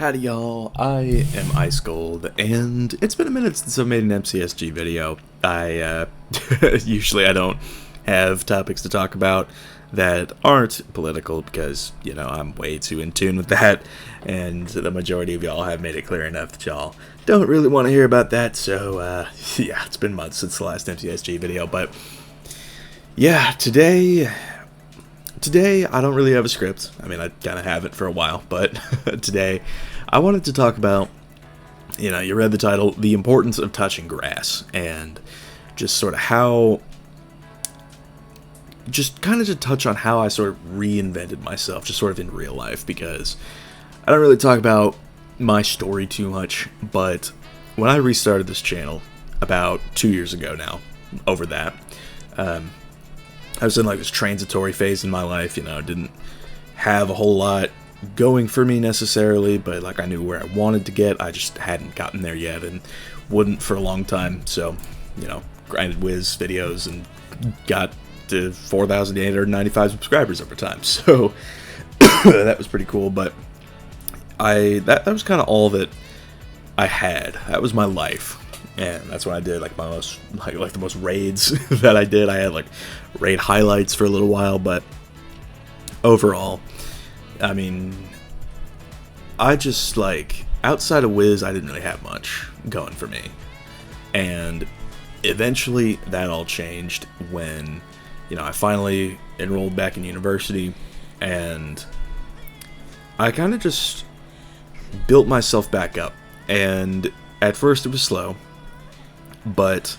Howdy y'all, I am Ice Gold, and it's been a minute since I've made an MCSG video. Usually I don't have topics to talk about that aren't political because, you know, I'm way too in tune with that, and the majority of y'all have made it clear enough that y'all don't really want to hear about that, so, yeah, it's been months since the last MCSG video, but, yeah, Today, I don't really have a script. I mean, I kind of have it for a while, but today I wanted to talk about, you know, you read the title, the importance of touching grass, and just sort of how, just kind of to touch on how I sort of reinvented myself, just sort of in real life, because I don't really talk about my story too much, but when I restarted this channel about 2 years ago now, over that, I was in like this transitory phase in my life, you know, didn't have a whole lot going for me necessarily, but like I knew where I wanted to get, I just hadn't gotten there yet and wouldn't for a long time, so, you know, grinded Wiz videos and got to 4,895 subscribers over time, so that was pretty cool, but that was kind of all that I had. That was my life. And that's when I did like my most like the most raids that I did. I had like raid highlights for a little while, but overall, I mean, I just like outside of Wiz, I didn't really have much going for me. And eventually that all changed when, you know, I finally enrolled back in university, and I kind of just built myself back up. And at first it was slow, but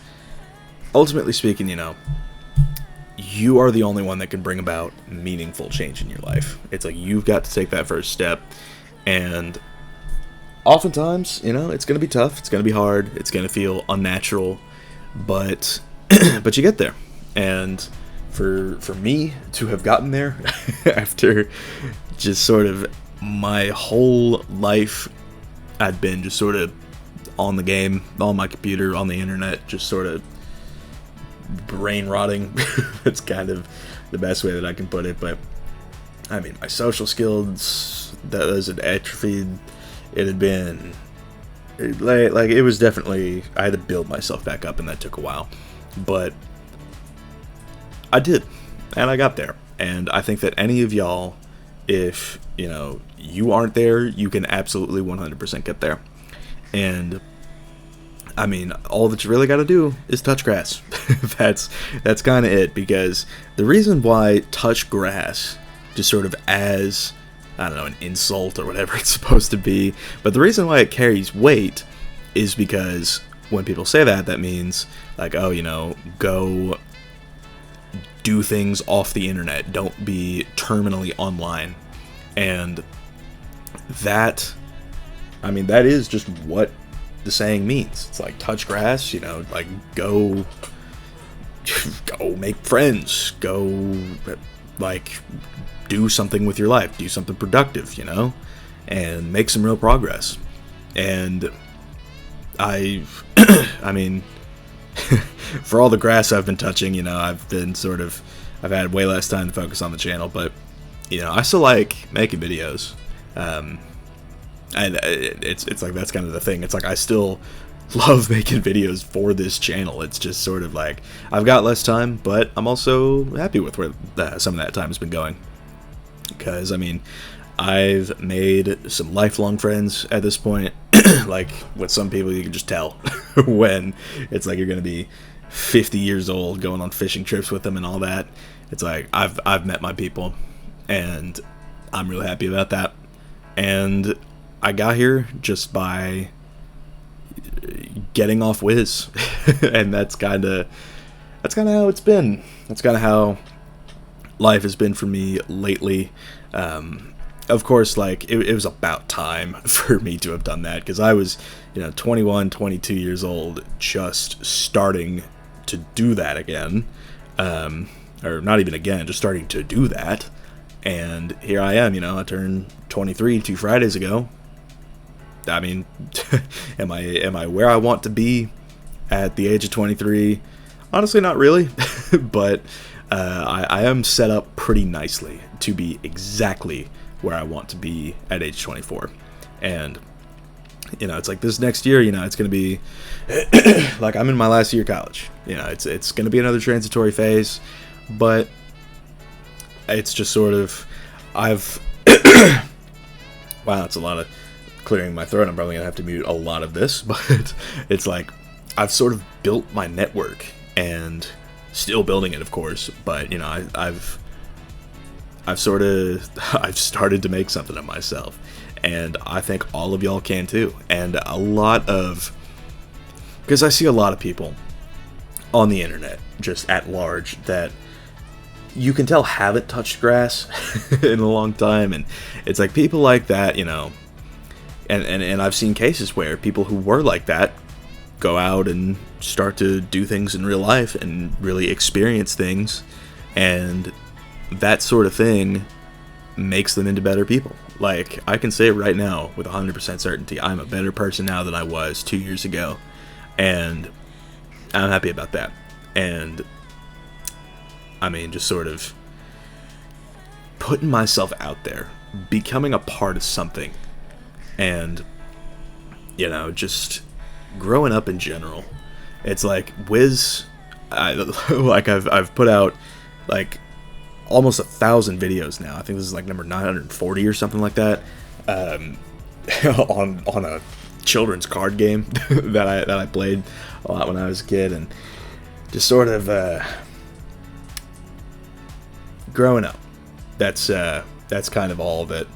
ultimately speaking, you know, you are the only one that can bring about meaningful change in your life. It's like you've got to take that first step, and oftentimes, you know, it's going to be tough, it's going to be hard, it's going to feel unnatural, but but you get there. And for me to have gotten there after just sort of my whole life, I'd been just sort of on the game, on my computer, on the internet, just sort of brain rotting. It's kind of the best way that I can put it, but I mean, my social skills, those had atrophied. It had been, like, it was definitely, I had to build myself back up, and that took a while, but I did, and I got there. And I think that any of y'all, if, you know, you aren't there, you can absolutely 100% get there. And I mean, all that you really got to do is touch grass. that's kind of it, because the reason why touch grass, just sort of as, I don't know, an insult or whatever it's supposed to be, but the reason why it carries weight is because when people say that, that means like, oh, you know, go do things off the internet, don't be terminally online. And that, I mean, that is just what the saying means. It's like, touch grass, you know, like go make friends, go like do something with your life, do something productive, you know, and make some real progress. And I mean, for all the grass I've been touching, you know, I've had way less time to focus on the channel, but, you know, I still like making videos. And it's like, that's kind of the thing. It's like, I still love making videos for this channel. It's just sort of like, I've got less time, but I'm also happy with where some of that time has been going. Because, I mean, I've made some lifelong friends at this point. Like, with some people, you can just tell when it's like you're going to be 50 years old going on fishing trips with them and all that. It's like, I've met my people, and I'm really happy about that. And I got here just by getting off Wiz, and that's kind of how it's been. That's kind of how life has been for me lately. Of course, like, it was about time for me to have done that, because I was, you know, 21, 22 years old, just starting to do that again, or not even again, just starting to do that. And here I am, you know, I turned 23 2 Fridays ago. I mean, am I where I want to be at the age of 23? Honestly, not really, but I am set up pretty nicely to be exactly where I want to be at age 24. And, you know, it's like this next year, you know, it's going to be like I'm in my last year of college. You know, it's going to be another transitory phase, but it's just sort of, wow, that's a lot of clearing my throat. I'm probably going to have to mute a lot of this, but it's like I've sort of built my network and still building it, of course, but, you know, I've started to make something of myself, and I think all of y'all can too. And a lot of, because I see a lot of people on the internet, just at large, that you can tell haven't touched grass in a long time, and it's like people like that, you know, and I've seen cases where people who were like that go out and start to do things in real life and really experience things, and that sort of thing makes them into better people. Like, I can say right now with 100% certainty, I'm a better person now than I was 2 years ago, and I'm happy about that. And I mean, just sort of putting myself out there, becoming a part of something, and, you know, just growing up in general. It's like I've put out like almost 1,000 videos now. I think this is like number 940 or something like that, on a children's card game that I played a lot when I was a kid, and just sort of growing up. That's kind of all that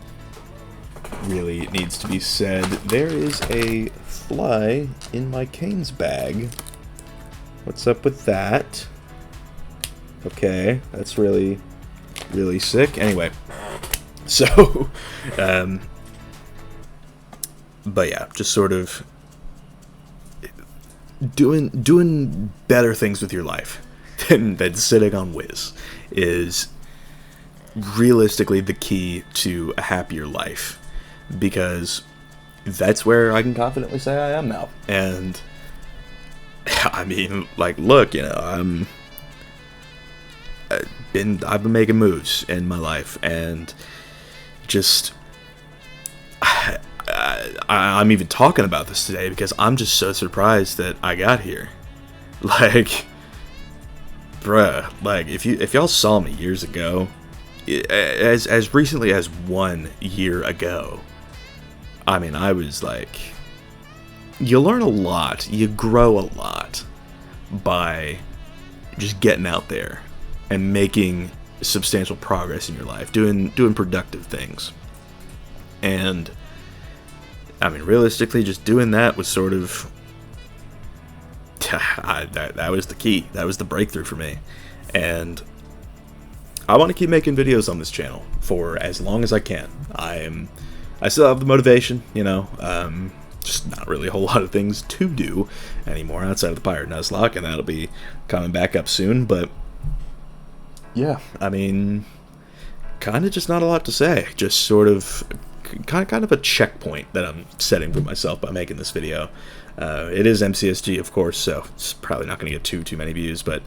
really needs to be said. There is a fly in my canes bag. What's up with that? Okay, that's really sick. Anyway, so but yeah, just sort of doing better things with your life than sitting on Wiz is realistically the key to a happier life, because that's where I can confidently say I am now. And I mean, like, look, you know, I've been making moves in my life, and just I'm even talking about this today because I'm just so surprised that I got here. Like, bruh, like, if y'all saw me years ago, as recently as 1 year ago, I mean, I was like, you learn a lot, you grow a lot by just getting out there and making substantial progress in your life, doing productive things. And I mean, realistically, just doing that was sort of that was the key. That was the breakthrough for me. And I want to keep making videos on this channel for as long as I can. I still have the motivation, you know, just not really a whole lot of things to do anymore outside of the Pirate Nuzlocke, and that'll be coming back up soon. But yeah, I mean, kind of just not a lot to say. Just sort of kind of a checkpoint that I'm setting for myself by making this video. It is MCSG, of course, so it's probably not going to get too many views, but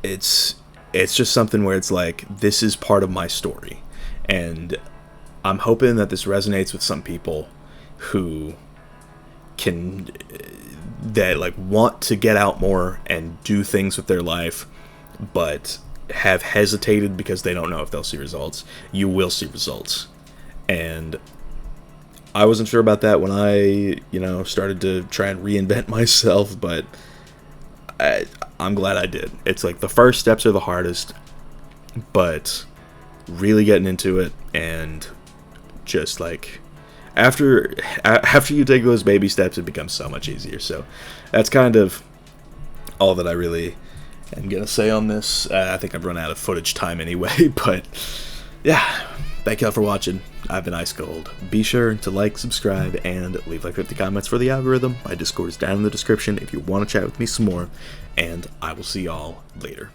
it's just something where it's like, this is part of my story, and I'm hoping that this resonates with some people who that like want to get out more and do things with their life, but have hesitated because they don't know if they'll see results. You will see results. And I wasn't sure about that when I, you know, started to try and reinvent myself, but I'm glad I did. It's like the first steps are the hardest, but really getting into it, and just like after you take those baby steps, it becomes so much easier. So that's kind of all that I really am gonna say on this. I think I've run out of footage time anyway, but yeah, thank y'all for watching. I've been Ice Cold. Be sure to like, subscribe, and leave like 50 comments for the algorithm. My Discord is down in the description if you want to chat with me some more, and I will see y'all later.